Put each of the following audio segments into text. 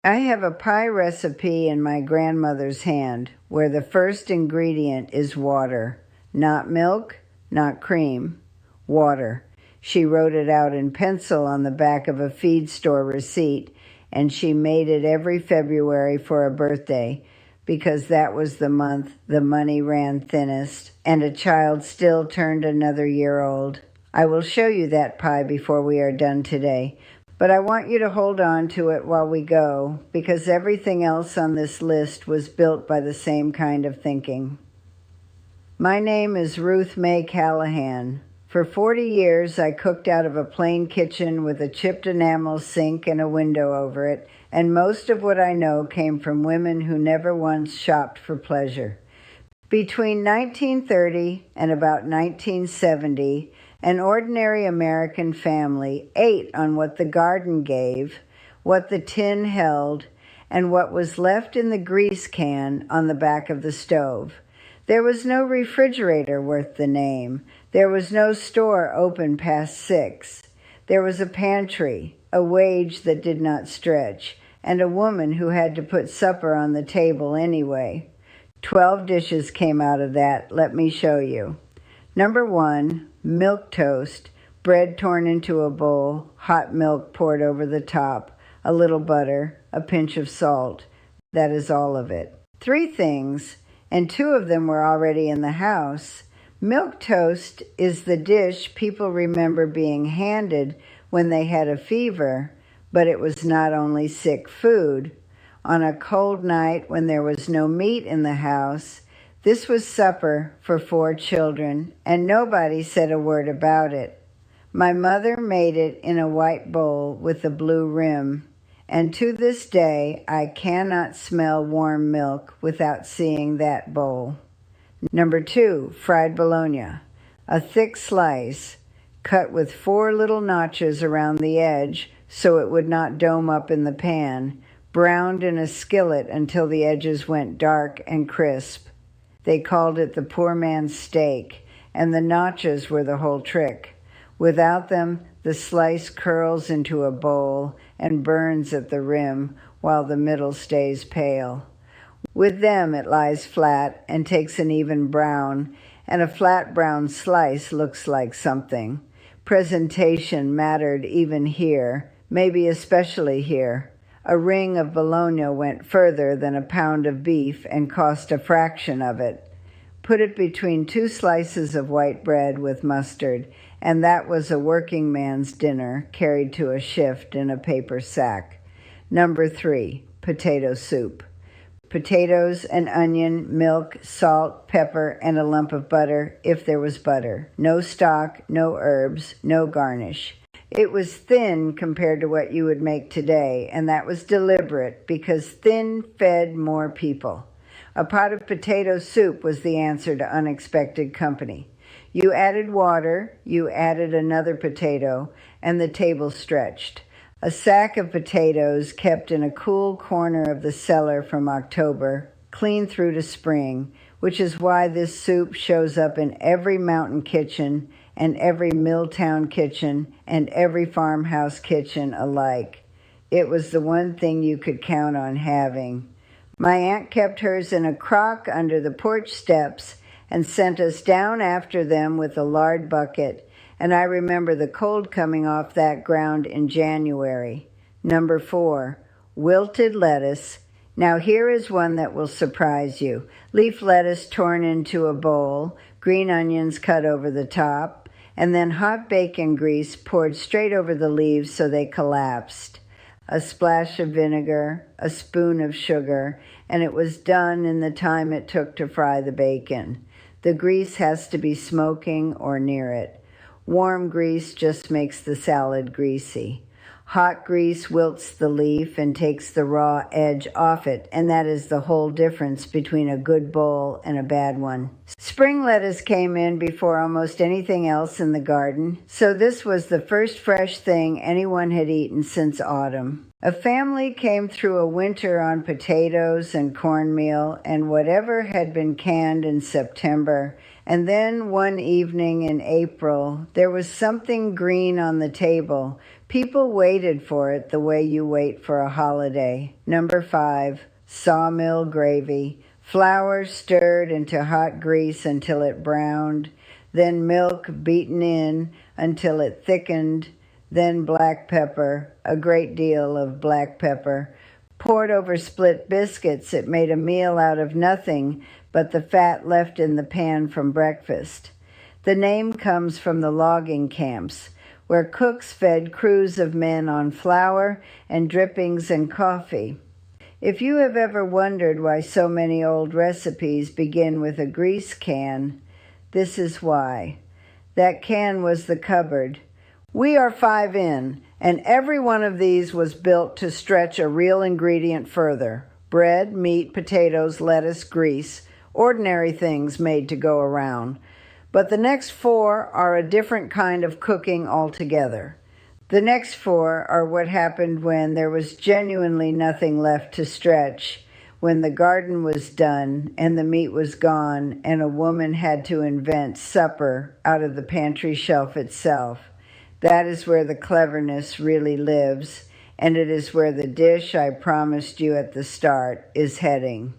I have a pie recipe in my grandmother's hand where the first ingredient is water. Not milk, not cream, water. She wrote it out in pencil on the back of a feed store receipt, and she made it every February for a birthday because that was the month the money ran thinnest and a child still turned another year old. I will show you that pie before we are done today, but I want you to hold on to it while we go because everything else on this list was built by the same kind of thinking. My name is Ruth Mae Callahan. For 40 years, I cooked out of a plain kitchen with a chipped enamel sink and a window over it, and most of what I know came from women who never once shopped for pleasure. Between 1930 and about 1970, an ordinary American family ate on what the garden gave, what the tin held, and what was left in the grease can on the back of the stove. There was no refrigerator worth the name. There was no store open past 6. There was a pantry, a wage that did not stretch, and a woman who had to put supper on the table anyway. 12 dishes came out of that. Let me show you. Number 1, milk toast, bread torn into a bowl, hot milk poured over the top, a little butter, a pinch of salt. That is all of it. 3 things, and 2 of them were already in the house. Milk toast is the dish people remember being handed when they had a fever, but it was not only sick food. On a cold night when there was no meat in the house, this was supper for 4 children, and nobody said a word about it. My mother made it in a white bowl with a blue rim, and to this day I cannot smell warm milk without seeing that bowl. Number 2, fried bologna, a thick slice, cut with 4 little notches around the edge so it would not dome up in the pan, browned in a skillet until the edges went dark and crisp. They called it the poor man's steak, and the notches were the whole trick. Without them, the slice curls into a bowl and burns at the rim while the middle stays pale. With them, it lies flat and takes an even brown, and a flat brown slice looks like something. Presentation mattered even here, maybe especially here. A ring of bologna went further than a pound of beef and cost a fraction of it. Put it between 2 slices of white bread with mustard, and that was a working man's dinner carried to a shift in a paper sack. Number 3, potato soup. Potatoes, an onion, milk, salt, pepper, and a lump of butter, if there was butter. No stock, no herbs, no garnish. It was thin compared to what you would make today, and that was deliberate because thin fed more people. A pot of potato soup was the answer to unexpected company. You added water, you added another potato, and the table stretched. A sack of potatoes kept in a cool corner of the cellar from October, clean through to spring, which is why this soup shows up in every mountain kitchen and every Milltown kitchen and every farmhouse kitchen alike. It was the one thing you could count on having. My aunt kept hers in a crock under the porch steps and sent us down after them with a lard bucket, and I remember the cold coming off that ground in January. Number 4, wilted lettuce. Now here is one that will surprise you. Leaf lettuce torn into a bowl, green onions cut over the top, and then hot bacon grease poured straight over the leaves so they collapsed. A splash of vinegar, a spoon of sugar, and it was done in the time it took to fry the bacon. The grease has to be smoking or near it. Warm grease just makes the salad greasy. Hot grease wilts the leaf and takes the raw edge off it, and that is the whole difference between a good bowl and a bad one. Spring lettuce came in before almost anything else in the garden, so this was the first fresh thing anyone had eaten since autumn. A family came through a winter on potatoes and cornmeal and whatever had been canned in September, And then one evening in April, there was something green on the table. People waited for it the way you wait for a holiday. Number 5, sawmill gravy. Flour stirred into hot grease until it browned, then milk beaten in until it thickened, then black pepper, a great deal of black pepper. Poured over split biscuits, it made a meal out of nothing but the fat left in the pan from breakfast. The name comes from the logging camps, where cooks fed crews of men on flour and drippings and coffee. If you have ever wondered why so many old recipes begin with a grease can, this is why. That can was the cupboard. We are 5 in, and every one of these was built to stretch a real ingredient further. Bread, meat, potatoes, lettuce, grease, ordinary things made to go around. But the next 4 are a different kind of cooking altogether. The next 4 are what happened when there was genuinely nothing left to stretch, when the garden was done and the meat was gone and a woman had to invent supper out of the pantry shelf itself. That is where the cleverness really lives, and it is where the dish I promised you at the start is heading.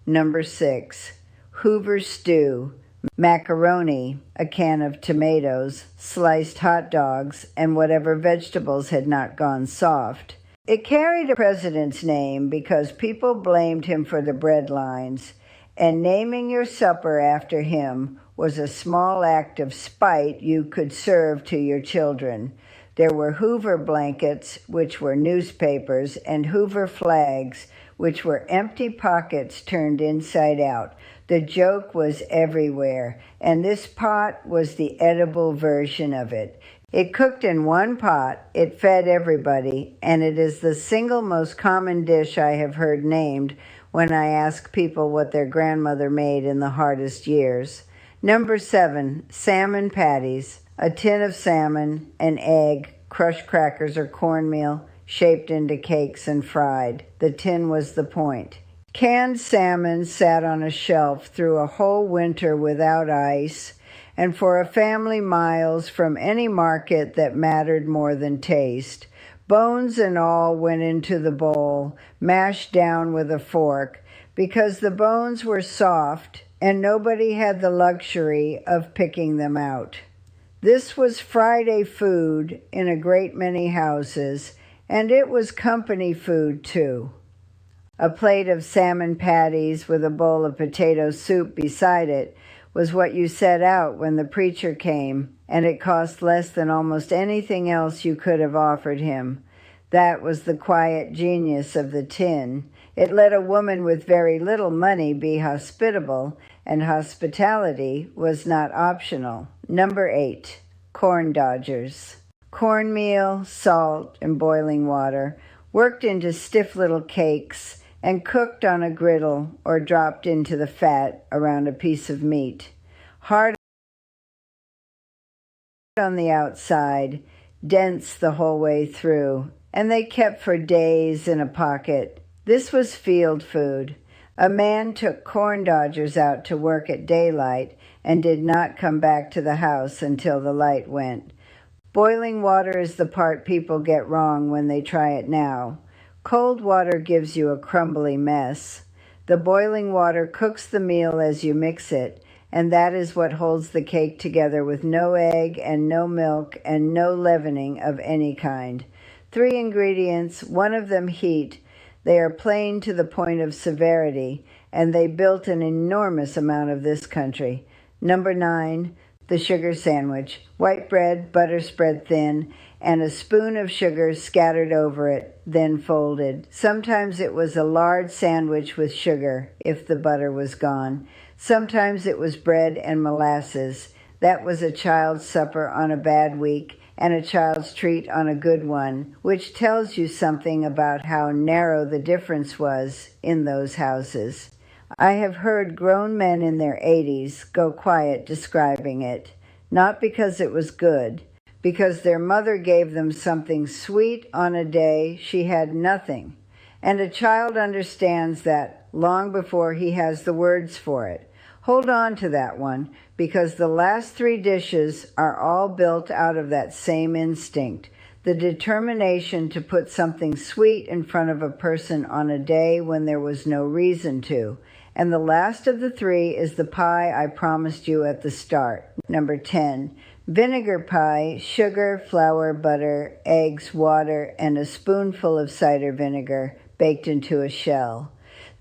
Number 6, Hoover stew. Macaroni, a can of tomatoes, sliced hot dogs, and whatever vegetables had not gone soft. It carried a president's name because people blamed him for the bread lines, and naming your supper after him was a small act of spite you could serve to your children. There were Hoover blankets, which were newspapers, and Hoover flags, which were empty pockets turned inside out. The joke was everywhere, and this pot was the edible version of it. It cooked in one pot, it fed everybody, and it is the single most common dish I have heard named when I ask people what their grandmother made in the hardest years. Number 7, salmon patties, a tin of salmon, an egg, crushed crackers or cornmeal, shaped into cakes and fried. The tin was the point. Canned salmon sat on a shelf through a whole winter without ice, and for a family miles from any market that mattered more than taste. Bones and all went into the bowl, mashed down with a fork, because the bones were soft and nobody had the luxury of picking them out. This was Friday food in a great many houses, and it was company food too. A plate of salmon patties with a bowl of potato soup beside it was what you set out when the preacher came, and it cost less than almost anything else you could have offered him. That was the quiet genius of the tin. It let a woman with very little money be hospitable, and hospitality was not optional. Number 8, corn dodgers. Cornmeal, salt, and boiling water, worked into stiff little cakes, and cooked on a griddle or dropped into the fat around a piece of meat. Hard on the outside, dense the whole way through, and they kept for days in a pocket. This was field food. A man took corn dodgers out to work at daylight and did not come back to the house until the light went. Boiling water is the part people get wrong when they try it now. Cold water gives you a crumbly mess. The boiling water cooks the meal as you mix it, and that is what holds the cake together with no egg and no milk and no leavening of any kind. 3 ingredients, one of them heat. They are plain to the point of severity, and they built an enormous amount of this country. Number 9, the sugar sandwich. White bread, butter spread thin, and a spoon of sugar scattered over it, then folded. Sometimes it was a lard sandwich with sugar, if the butter was gone. Sometimes it was bread and molasses. That was a child's supper on a bad week, and a child's treat on a good one, which tells you something about how narrow the difference was in those houses. I have heard grown men in their 80s go quiet describing it, not because it was good, because their mother gave them something sweet on a day she had nothing. And a child understands that long before he has the words for it. Hold on to that one, because the last 3 dishes are all built out of that same instinct, the determination to put something sweet in front of a person on a day when there was no reason to. And the last of the 3 is the pie I promised you at the start. Number 10. Vinegar pie, sugar, flour, butter, eggs, water, and a spoonful of cider vinegar baked into a shell.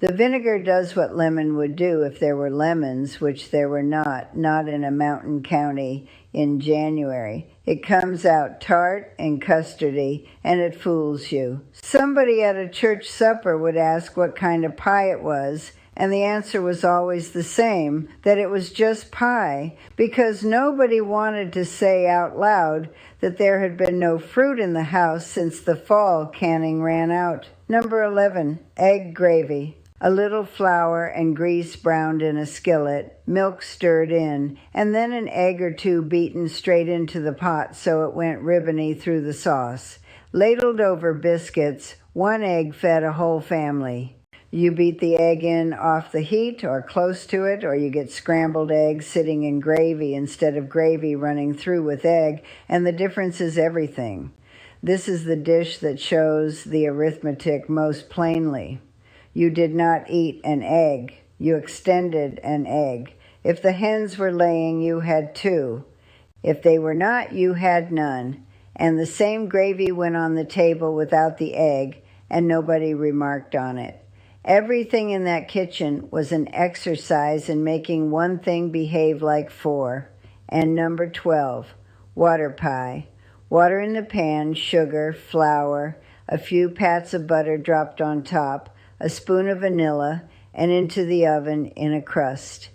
The vinegar does what lemon would do if there were lemons, which there were not in a mountain county in January. It comes out tart and custardy, and it fools you. Somebody at a church supper would ask what kind of pie it was, and the answer was always the same, that it was just pie, because nobody wanted to say out loud that there had been no fruit in the house since the fall canning ran out. Number 11, egg gravy. A little flour and grease browned in a skillet, milk stirred in, and then an egg or 2 beaten straight into the pot so it went ribbony through the sauce. Ladled over biscuits, 1 egg fed a whole family. You beat the egg in off the heat or close to it, or you get scrambled eggs sitting in gravy instead of gravy running through with egg, and the difference is everything. This is the dish that shows the arithmetic most plainly. You did not eat an egg. You extended an egg. If the hens were laying, you had 2. If they were not, you had none. And the same gravy went on the table without the egg, and nobody remarked on it. Everything in that kitchen was an exercise in making one thing behave like 4. And number 12, water pie. Water in the pan, sugar, flour, a few pats of butter dropped on top, a spoon of vanilla, and into the oven in a crust.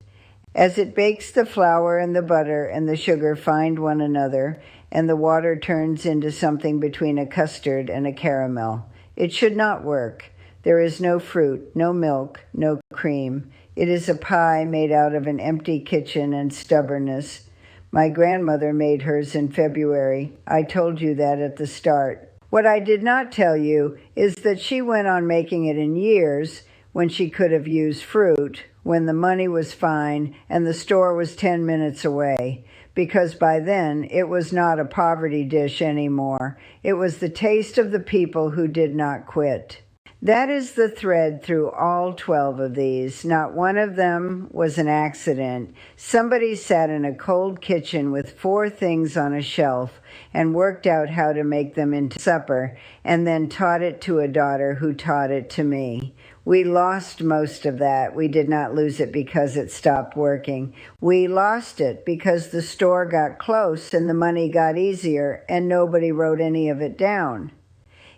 As it bakes, the flour and the butter and the sugar find one another, and the water turns into something between a custard and a caramel. It should not work. There is no fruit, no milk, no cream. It is a pie made out of an empty kitchen and stubbornness. My grandmother made hers in February. I told you that at the start. What I did not tell you is that she went on making it in years when she could have used fruit, when the money was fine and the store was 10 minutes away, because by then it was not a poverty dish anymore. It was the taste of the people who did not quit. That is the thread through all 12 of these. Not one of them was an accident. Somebody sat in a cold kitchen with 4 things on a shelf and worked out how to make them into supper, and then taught it to a daughter who taught it to me. We lost most of that. We did not lose it because it stopped working. We lost it because the store got close and the money got easier and nobody wrote any of it down.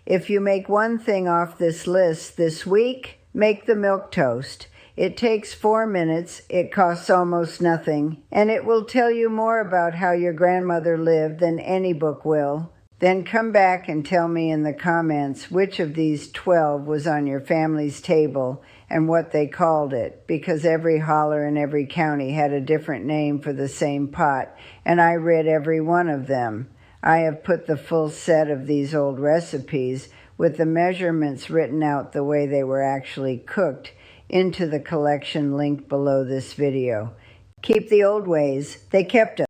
If you make one thing off this list this week, make the milk toast. It takes 4 minutes, it costs almost nothing, and it will tell you more about how your grandmother lived than any book will. Then come back and tell me in the comments which of these 12 was on your family's table and what they called it, because every holler in every county had a different name for the same pot, and I read every one of them. I have put the full set of these old recipes with the measurements written out the way they were actually cooked into the collection linked below this video. Keep the old ways. They kept us.